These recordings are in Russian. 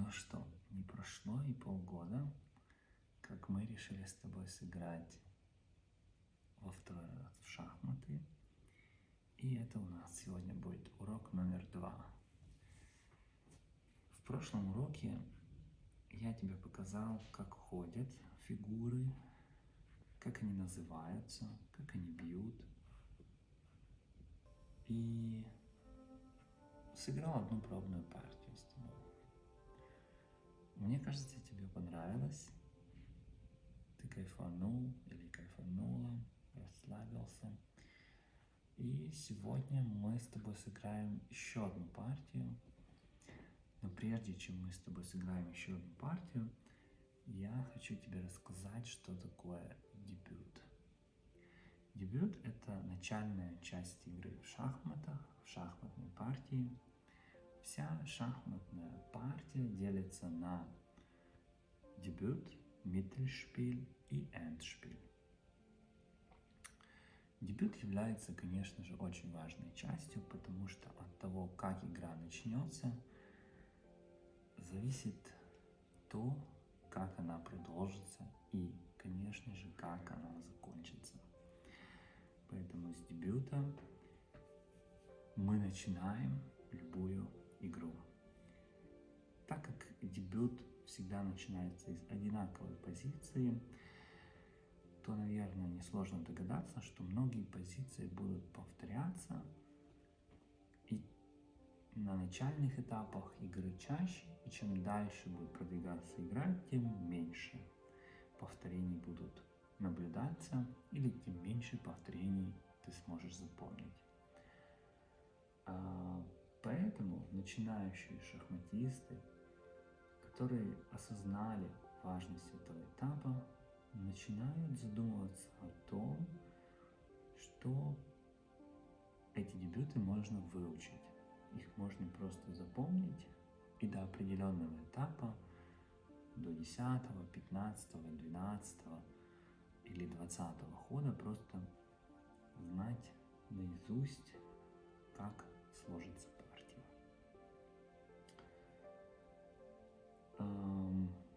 Ну что, не прошло и полгода, как мы решили с тобой сыграть во второй раз в шахматы. И это у нас сегодня будет урок номер 2. В прошлом уроке я тебе показал, как ходят фигуры, как они называются, как они бьют. И сыграл одну пробную партию с тобой. Мне кажется, тебе понравилось. Ты кайфанул или кайфанула, расслабился. И сегодня мы с тобой сыграем еще одну партию. Но прежде чем мы с тобой сыграем еще одну партию, я хочу тебе рассказать, что такое дебют. Дебют – это начальная часть игры в шахматах, в шахматной партии. Вся шахматная партия делится на дебют, Mittelspiel и Endspiel. Дебют является, конечно же, очень важной частью, потому что от того, как игра начнется, зависит то, как она продолжится и, конечно же, как она закончится. Поэтому с дебюта мы начинаем любую игру. Так как дебют всегда начинается из одинаковой позиции, то, наверное, несложно догадаться, что многие позиции будут повторяться, и на начальных этапах игры чаще, и чем дальше будет продвигаться игра, тем меньше повторений будут наблюдаться, или тем меньше повторений ты сможешь запомнить. Поэтому начинающие шахматисты, которые осознали важность этого этапа, начинают задумываться о том, что эти дебюты можно выучить. Их можно просто запомнить и до определенного этапа, до 10, 15, 12 или 20 хода просто знать наизусть, как сложится партия.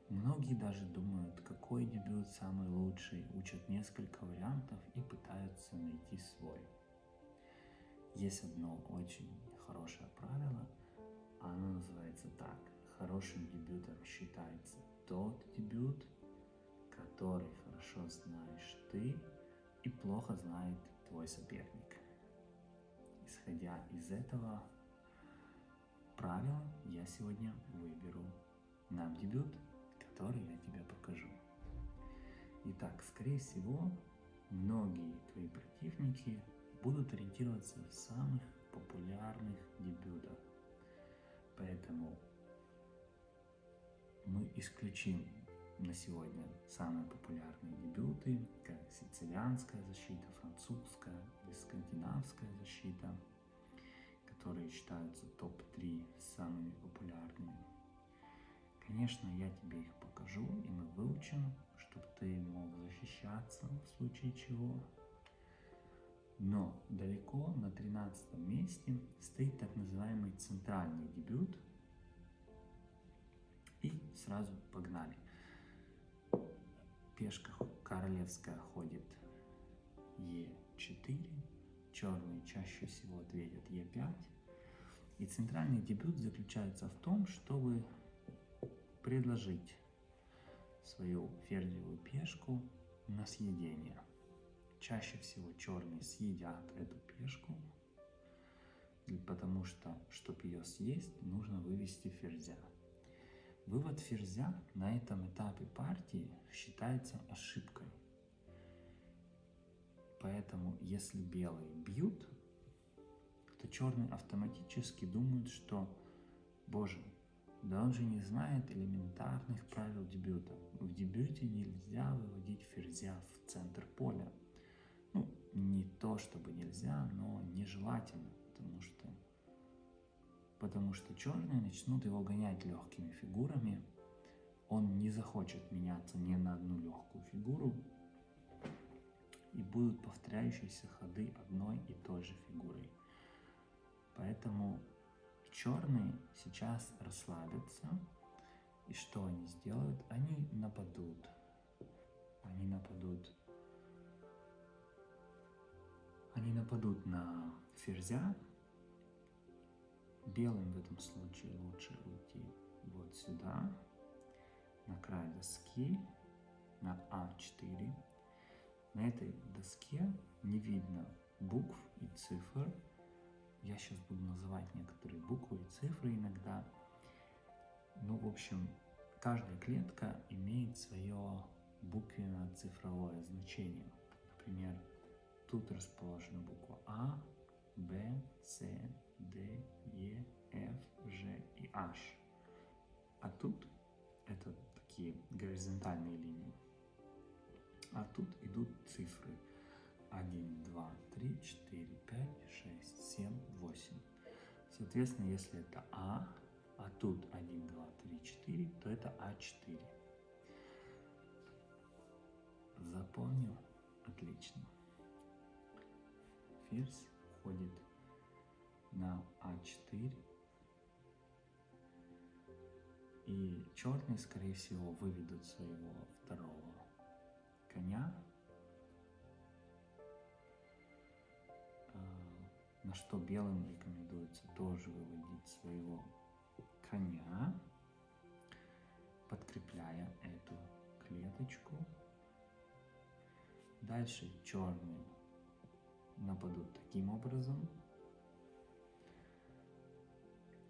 Многие даже думают, какой дебют самый лучший, учат несколько вариантов и пытаются найти свой. Есть одно очень хорошее правило, оно называется так: хорошим дебютом считается тот дебют, который хорошо знаешь ты и плохо знает твой соперник. Исходя из этого правила, я сегодня выберу нам дебют, который я тебе покажу. Итак, скорее всего, многие твои противники будут ориентироваться в самых популярных дебютах. Поэтому мы исключим на сегодня самые популярные дебюты, как сицилианская защита, французская или скандинавская защита, которые считаются топ-3 самыми популярными. Конечно, я тебе их покажу, и мы выучим, чтобы ты мог защищаться в случае чего. Но далеко на 13 месте стоит так называемый центральный дебют. И сразу погнали. Пешка королевская ходит Е4, черные чаще всего ответят Е5. И центральный дебют заключается в том, чтобы предложить свою ферзевую пешку на съедение. Чаще всего черные съедят эту пешку, потому что, чтобы ее съесть, нужно вывести ферзя. Вывод ферзя на этом этапе партии считается ошибкой. Поэтому, если белые бьют, то черные автоматически думают, что, боже, да он же не знает элементарных правил дебюта. В дебюте нельзя выводить ферзя в центр поля. Ну, не то чтобы нельзя, но нежелательно, потому что черные начнут его гонять легкими фигурами. Он не захочет меняться ни на одну легкую фигуру, и будут повторяющиеся ходы одной и той же фигурой. Поэтому черные сейчас расслабятся И что они сделают? Они нападут. Они нападут на ферзя. Белым в этом случае лучше уйти вот сюда, на край доски, на А4. На этой доске не видно букв и цифр. Я сейчас буду называть некоторые буквы и цифры иногда. Ну, в общем, каждая клетка имеет свое буквенно-цифровое значение. Например, тут расположена буква А, Б, С, Д, Е, Ф, Ж и H. А тут это такие горизонтальные линии. А тут идут цифры 1, 2, 3, 4, 5, 6, 7, 8. Соответственно, если это А тут 1, 2, 3, 4, то это А4. Запомнил? Отлично. Ферзь ходит на А4. И черные, скорее всего, выведут своего второго коня, на что белым рекомендуется тоже выводить своего коня, подкрепляя эту клеточку. Дальше черные нападут таким образом.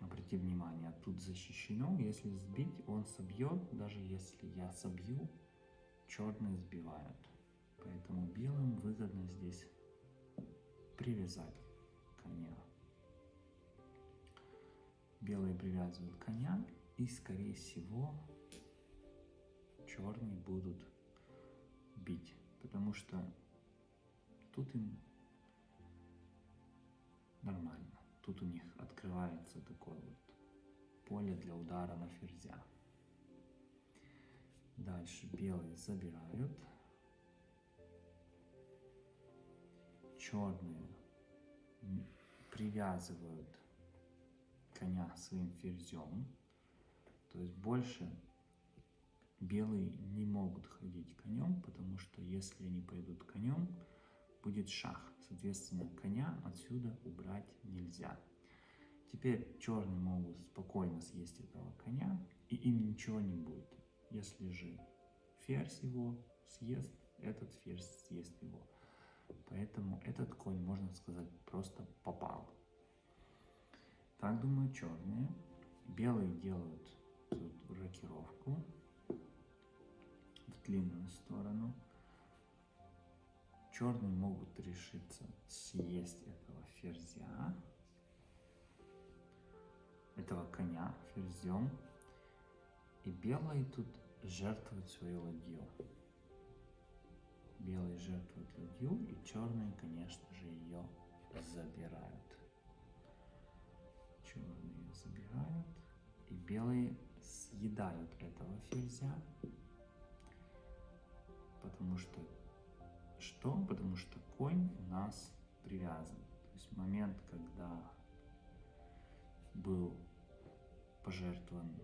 Обрати внимание, тут защищено. Если сбить, он собьет. Даже если я собью, черные сбивают. Поэтому белым выгодно здесь привязать коня. Белые привязывают коня, и, скорее всего, черные будут бить. Потому что тут им нормально. Тут у них открывается такое вот поле для удара на ферзя. Дальше белые забирают. Черные привязывают коня своим ферзем. То есть больше белые не могут ходить конем, потому что если они пойдут конем, будет шах. Соответственно, коня отсюда убрать нельзя. Теперь черные могут спокойно съесть этого коня, и им ничего не будет. Если же ферзь его съест, этот ферзь съест его. Поэтому этот конь, можно сказать, просто попал. Так думают черные. Белые делают тут рокировку в длинную сторону. Черные могут решиться съесть этого ферзя, этого коня ферзем. И белые тут жертвуют свою ладью. Белые жертвуют ладью, и черные, конечно же, ее забирают. Черные ее забирают, и белые съедают этого ферзя. Потому что что? Потому что конь у нас привязан. То есть в момент, когда был пожертвована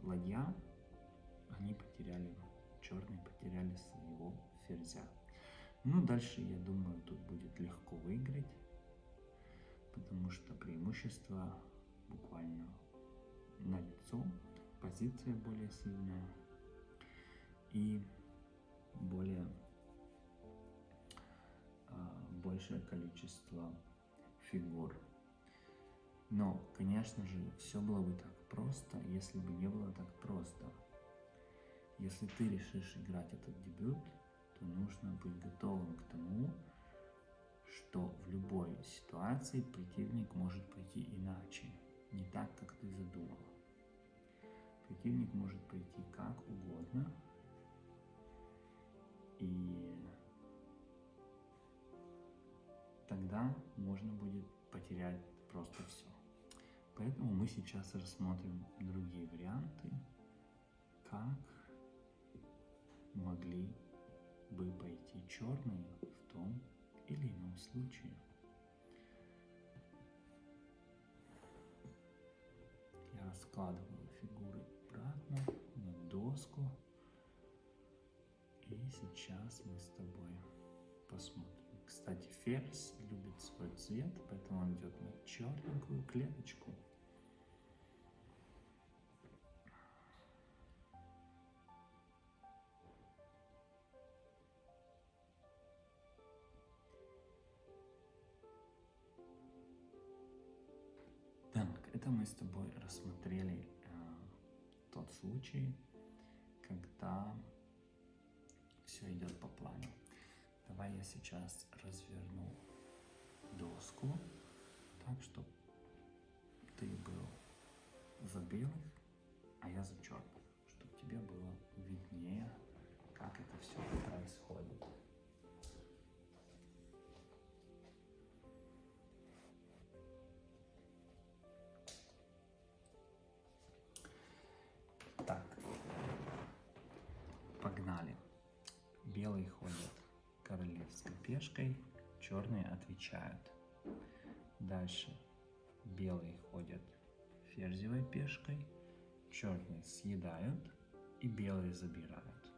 ладья, они потеряли, черные потеряли своего ферзя. Ну, дальше, я думаю, тут будет легко выиграть, потому что преимущество буквально налицо, позиция более сильная и большее количество фигур. Но, конечно же, все было бы так просто, если бы не было так просто. Если ты решишь играть этот дебют, то нужно быть готовым к тому, что в любой ситуации противник может пойти иначе, не так, как ты задумал. Противник может пойти как угодно, и тогда можно будет потерять просто все. Поэтому мы сейчас рассмотрим другие варианты, как могли бы пойти черные в том или ином случае. Я раскладываю фигуры. доску. И сейчас мы с тобой посмотрим. Кстати, ферзь любит свой цвет, поэтому он идет на черненькую клеточку. Так, это мы с тобой рассмотрели тот случай, когда все идет по плану. Давай я сейчас разверну доску так, чтобы ты был за белых, а я за черных, чтобы тебе было виднее, как это все происходит. Так, погнали. Белые ходят королевской пешкой, черные отвечают. Дальше белые ходят ферзевой пешкой, черные съедают и белые забирают.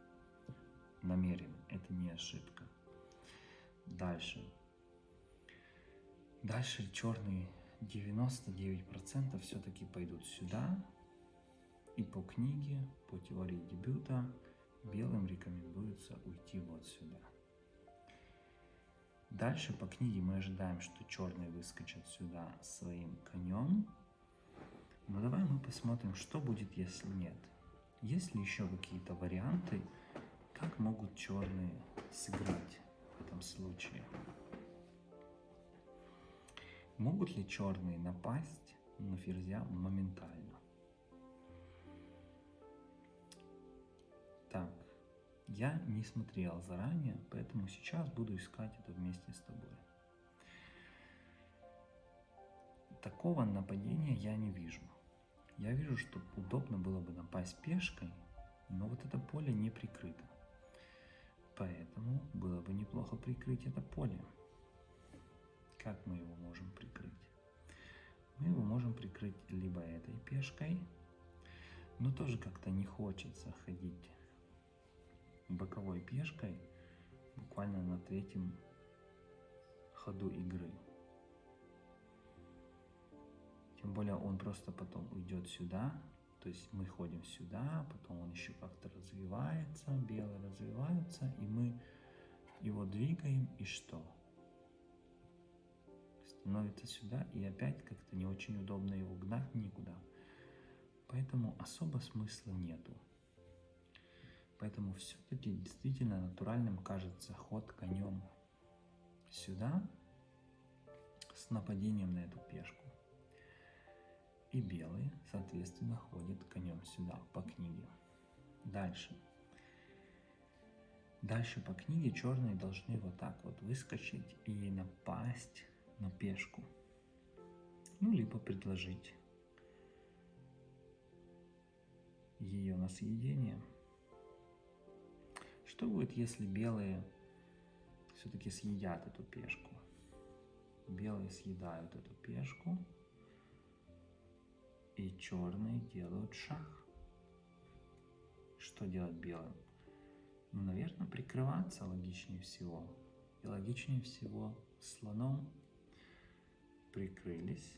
Намеренно, это не ошибка. Дальше черные 99% все-таки пойдут сюда. И по книге, по теории дебюта, белым рекомендуется уйти вот сюда. Дальше по книге мы ожидаем, что черные выскочат сюда своим конем. Но давай мы посмотрим, что будет, если нет. Есть ли еще какие-то варианты, как могут черные сыграть в этом случае? Могут ли черные напасть на ферзя моментально? Так, я не смотрел заранее, поэтому сейчас буду искать это вместе с тобой. Такого нападения я не вижу. Я вижу, что удобно было бы напасть пешкой, но вот это поле не прикрыто. Поэтому было бы неплохо прикрыть это поле. Как мы его можем прикрыть? Мы его можем прикрыть либо этой пешкой, но тоже как-то не хочется ходить боковой пешкой буквально на третьем ходу игры. Тем более он просто потом уйдет сюда, то есть мы ходим сюда, потом он еще как-то развивается, белые развиваются, и мы его двигаем, и что? Становится сюда, и опять как-то не очень удобно его гнать никуда. Поэтому особо смысла нету. Поэтому все-таки действительно натуральным кажется ход конем сюда с нападением на эту пешку. И белые, соответственно, ходят конем сюда по книге. Дальше по книге черные должны вот так вот выскочить и напасть на пешку. Ну, либо предложить ее на съедение. Что будет, если белые все-таки съедят эту пешку? Белые съедают эту пешку, и черные делают шах. Что делать белым? Ну, наверное, прикрываться логичнее всего. И логичнее всего слоном прикрылись.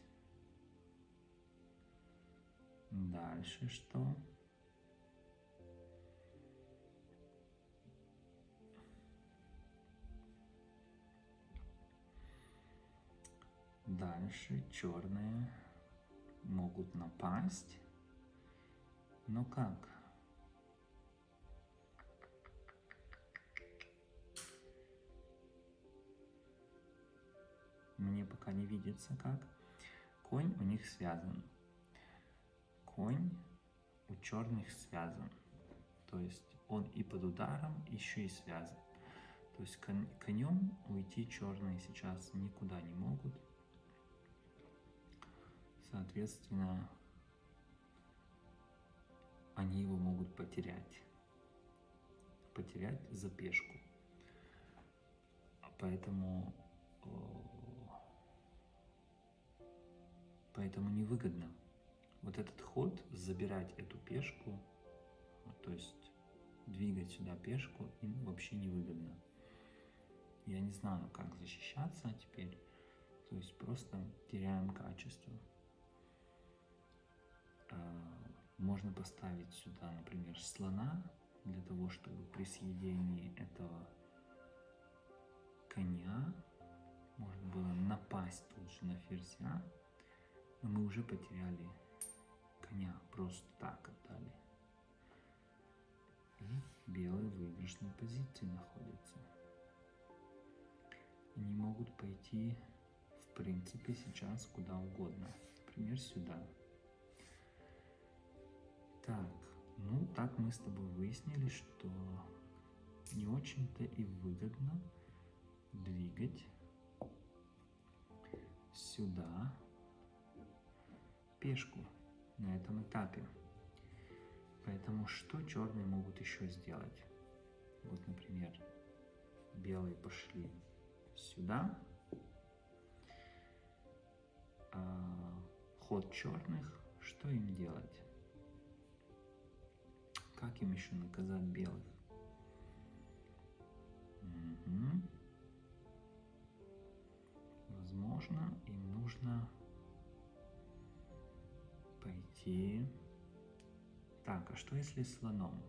Дальше что? Дальше черные могут напасть. Но как? Мне пока не видится как. Конь у них связан. Конь у черных связан. То есть он и под ударом еще и связан. То есть конем уйти черные сейчас никуда не могут. Соответственно, они его могут потерять за пешку. Поэтому невыгодно вот этот ход забирать эту пешку То есть двигать сюда пешку им вообще невыгодно. Я не знаю, как защищаться теперь. То есть просто теряем качество. Можно поставить сюда, например, слона, для того, чтобы при съедении этого коня можно было напасть тут же на ферзя, но мы уже потеряли коня, просто так отдали. И белые в выигрышной позиции находятся. Они могут пойти, в принципе, сейчас куда угодно. Например, сюда. Так, ну так мы с тобой выяснили, что не очень-то и выгодно двигать сюда пешку на этом этапе. Поэтому что черные могут еще сделать? Вот, например, белые пошли сюда. Ход черных, что им делать? Как им еще наказать белых? Возможно, им нужно пойти... Так, а что если слоном?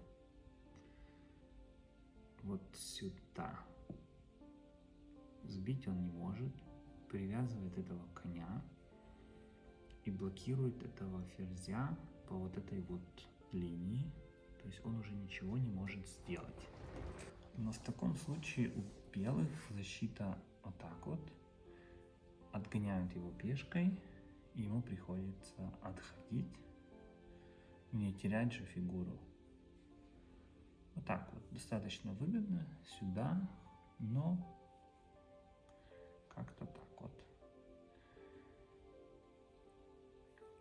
Вот сюда. Сбить он не может, привязывает этого коня и блокирует этого ферзя по вот этой вот линии. То есть он уже ничего не может сделать. Но в таком случае у белых защита вот так вот. Отгоняют его пешкой, и ему приходится отходить. Не терять же фигуру. Вот так вот. Достаточно выгодно. Сюда. Но как-то так вот.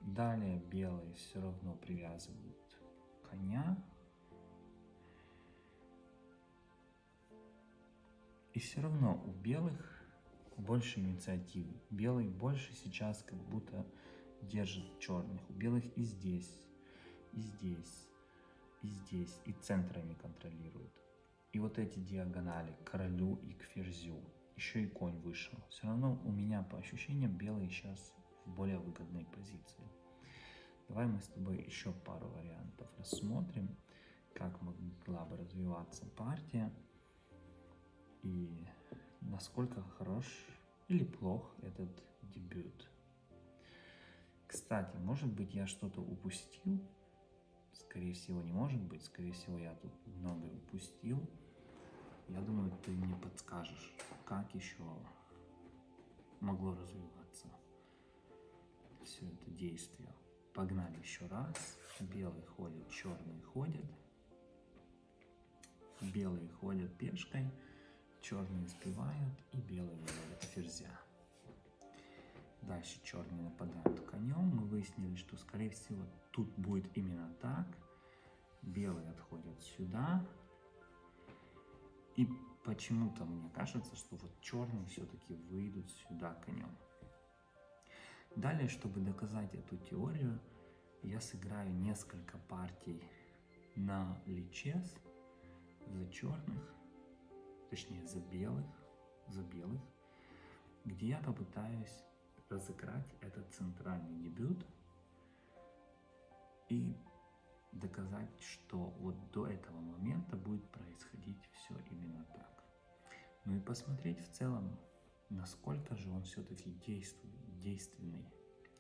Далее белые все равно привязывают коня. И все равно у белых больше инициативы. Белые больше сейчас как будто держат черных. У белых и здесь, и здесь, и здесь, и центр они контролируют. И вот эти диагонали к королю и к ферзю. Еще и конь вышел. Все равно у меня по ощущениям белые сейчас в более выгодной позиции. Давай мы с тобой еще пару вариантов рассмотрим, как могла бы развиваться партия и насколько хорош или плох этот дебют. Кстати, может быть, я что-то упустил? Скорее всего, не может быть. Скорее всего, я тут многое упустил. Я думаю, ты мне подскажешь, как еще могло развиваться все это действие. Погнали еще раз. Белые ходят, черные ходят. Белые ходят пешкой, черные сбивают и белые выводят ферзя. Дальше черные нападают конем. Мы выяснили, что, скорее всего, тут будет именно так. Белые отходят сюда. И почему-то мне кажется, что вот черные все-таки выйдут сюда конем. Далее, чтобы доказать эту теорию, я сыграю несколько партий на личес за черных, точнее за белых, где я попытаюсь разыграть этот центральный дебют и доказать, что вот до этого момента будет происходить все именно так. Ну и посмотреть в целом, насколько же он все-таки действенный,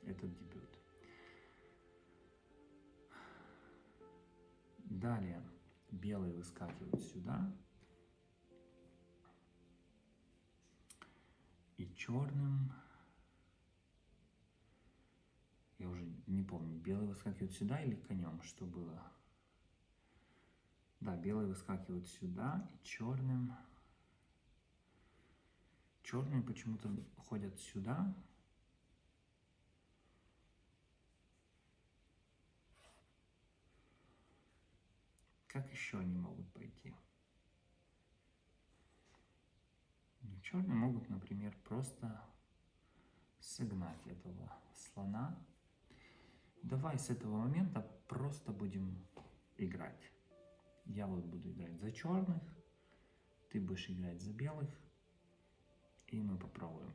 этот дебют. Далее белые выскакивают сюда. И черным, я уже не помню, белые выскакивают сюда или конем, что было? Да, белые выскакивают сюда, и черные почему-то ходят сюда. Как еще они могут пойти? Черные могут, например, просто согнать этого слона. Давай с этого момента просто будем играть. Я вот буду играть за черных, ты будешь играть за белых, и мы попробуем.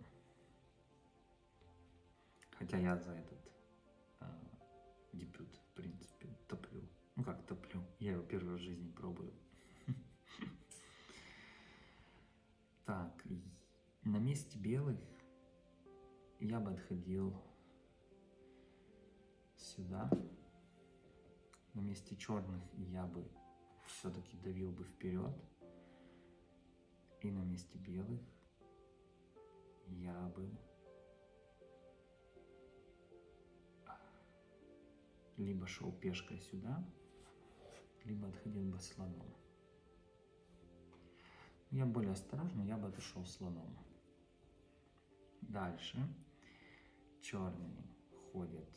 Хотя я за этот дебют, в принципе, топлю. Ну как топлю, я его первый раз в жизни пробую. Так, на месте белых я бы отходил сюда. На месте черных я бы все-таки давил бы вперед. И на месте белых я бы либо шел пешкой сюда, либо отходил бы слоном. Я более осторожно, я бы отошел слоном. Дальше черные ходят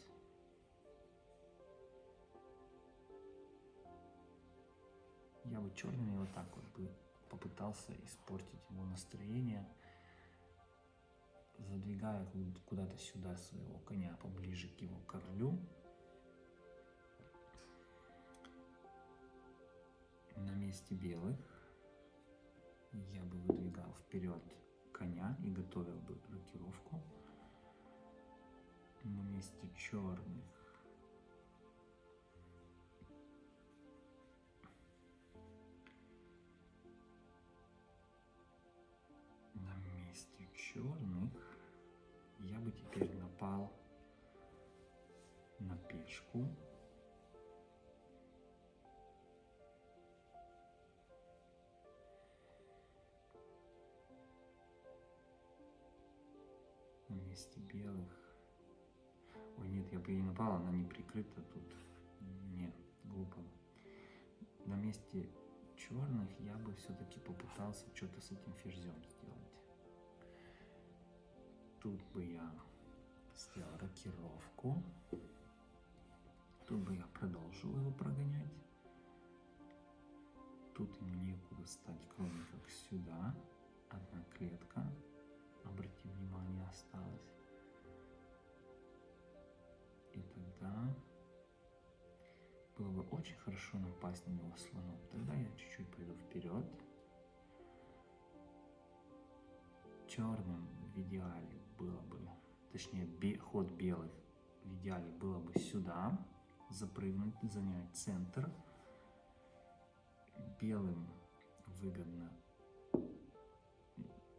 я бы черными вот так вот бы попытался испортить ему настроение, задвигая куда-то сюда своего коня поближе к его королю. На месте белых я бы выдвигал вперед коня и готовил бы рокировку. На месте черных я бы теперь напал на пешку. На месте белых... Ой, нет, я бы и напал, она не прикрыта тут. Нет, глупо. На месте черных я бы все-таки попытался что-то с этим ферзем сделать. Тут бы я сделал рокировку. Тут бы я продолжил его прогонять. Тут ему некуда стать, кроме как сюда. Одна клетка, обрати внимание, осталась. И тогда было бы очень хорошо напасть на него слоном. Тогда я чуть-чуть пойду вперед. Черным в идеале было бы, точнее ход белых в идеале было бы сюда, запрыгнуть, занять центр. Белым выгодно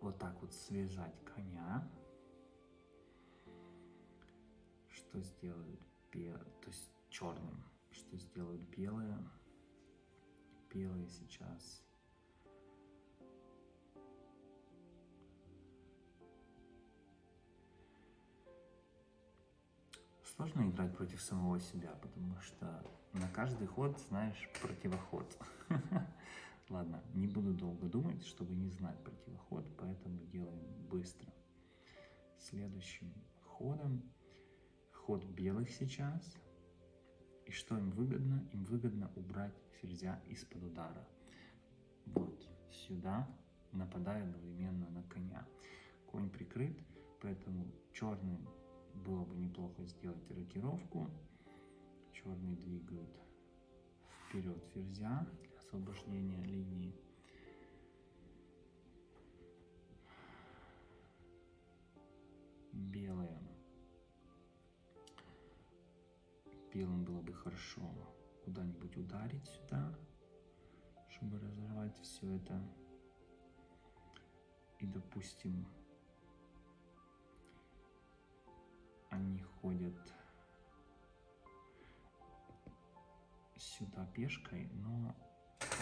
вот так вот связать коня. Что сделают белые, то есть черным, что сделают белые? Белые сейчас сложно играть против самого себя, потому что на каждый ход знаешь противоход. Ладно, не буду долго думать, чтобы не знать противоход, поэтому делаем быстро. Следующим ходом ход белых сейчас. И что им выгодно? Им выгодно убрать ферзя из-под удара. Вот сюда, нападая одновременно на коня. Конь прикрыт, поэтому черным было бы неплохо сделать рокировку. Черные двигают вперед ферзя для освобождения линии. Белым было бы хорошо куда-нибудь ударить сюда, чтобы разорвать все это. И, допустим, они ходят сюда пешкой, но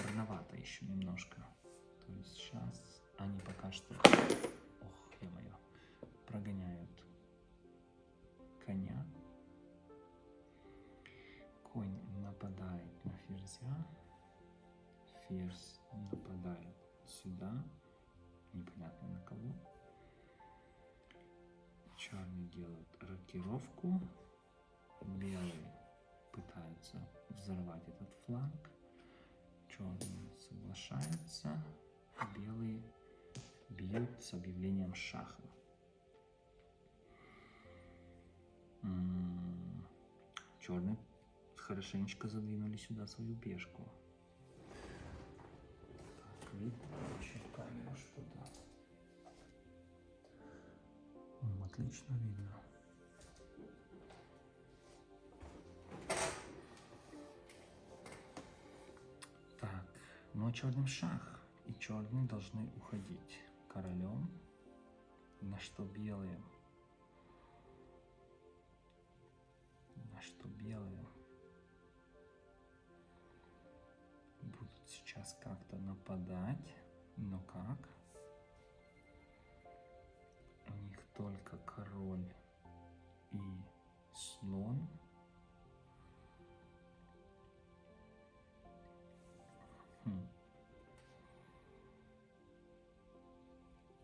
рановато еще немножко. То есть сейчас они пока что, ох, ё-моё, прогоняют коня. Конь нападает на ферзя. Ферзь нападает сюда. Непонятно на кого. Черные делают рокировку. Белые пытаются взорвать этот фланг. Черные соглашаются. Белые бьют с объявлением шаха. Черные хорошенечко задвинули сюда свою пешку. видно вообще в камеру что-то? Отлично видно. Так, ну а черным шах. И черные должны уходить королем, на что белые. На что белые будут сейчас как-то нападать. Но как? У них только король и слон.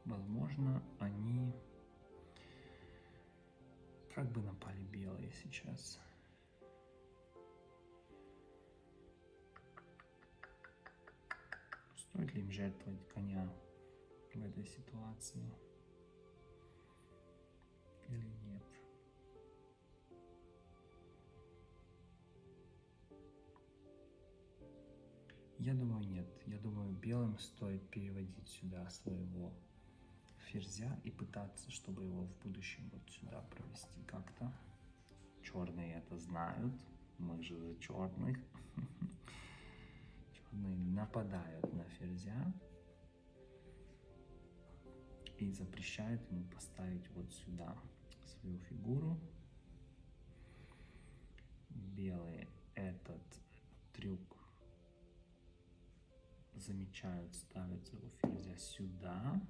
Возможно, они как бы напали белые сейчас. Стоит ли им жертвовать коня в этой ситуации или нет? Я думаю, нет. Я думаю, белым стоит переводить сюда своего ферзя и пытаться, чтобы его в будущем вот сюда провести как-то. Черные это знают. Мы же за черных. Черные нападают на ферзя и запрещают ему поставить вот сюда свою фигуру. Белые этот трюк замечают, ставят своего ферзя сюда.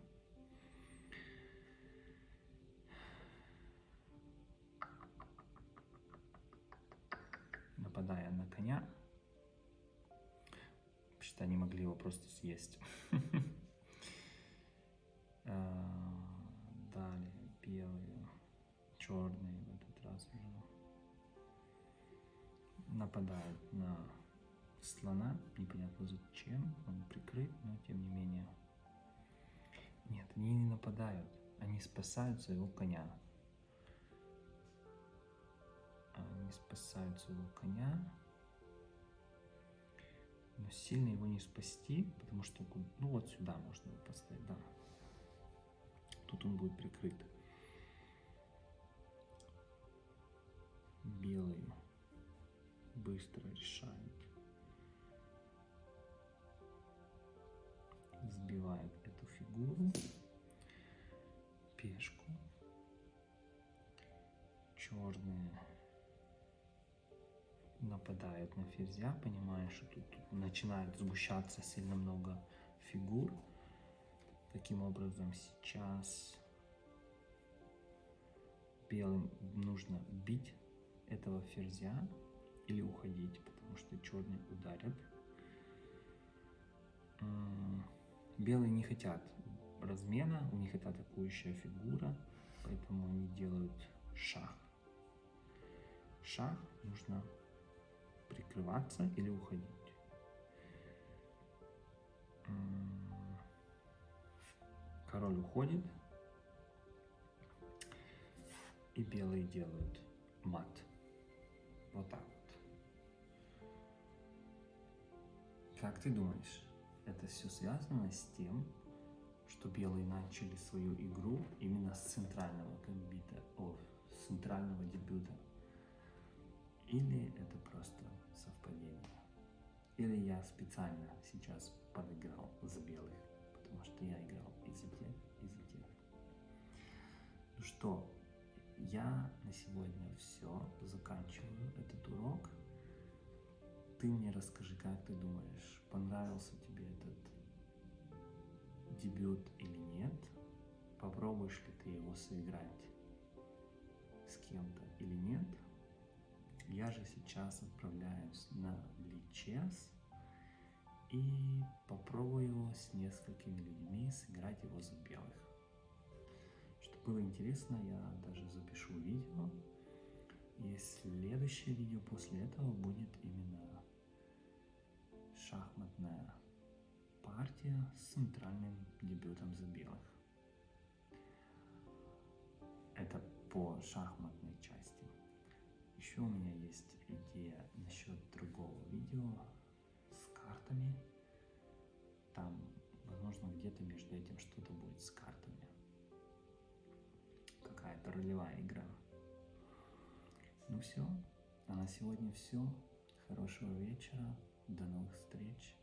Нападая на коня. Вообще-то они могли его просто съесть. Далее белые, черные в этот раз уже нападают на слона. Непонятно зачем, он прикрыт, но тем не менее. Нет, они не нападают, они спасают своего коня. Они спасают своего коня. Но сильно его не спасти, потому что, ну вот сюда можно его поставить, да. Тут он будет прикрыт. Белые быстро решают. Сбивают эту фигуру. Пешку. Черные нападают на ферзя, понимая, что тут начинает сгущаться сильно много фигур. Таким образом, сейчас белым нужно бить этого ферзя или уходить, потому что черные ударят. Белые не хотят размена, у них это атакующая фигура, поэтому они делают шах. Шах нужно прикрываться или уходить. Король уходит, и белые делают мат. Вот так вот. Как ты думаешь, это все связано с тем, что белые начали свою игру именно с центрального гамбита, с центрального дебюта? Или это просто совпадение? Или я специально сейчас подыграл за белых, потому что я играл и за тех, и за тех. Ну что, я на сегодня все, заканчиваю этот урок. Ты мне расскажи, как ты думаешь, понравился тебе этот дебют или нет? Попробуешь ли ты его сыграть с кем-то или нет? Я же сейчас отправляюсь на Lichess и попробую с несколькими людьми сыграть его за белых. Чтобы было интересно, я даже запишу видео. И следующее видео после этого будет именно шахматная партия с центральным дебютом за белых. Это по шахматной части. Еще у меня есть идея насчет другого видео с картами. Там но где-то между этим что-то будет с картами. Какая-то ролевая игра. Ну все, а на сегодня все. Хорошего вечера, до новых встреч.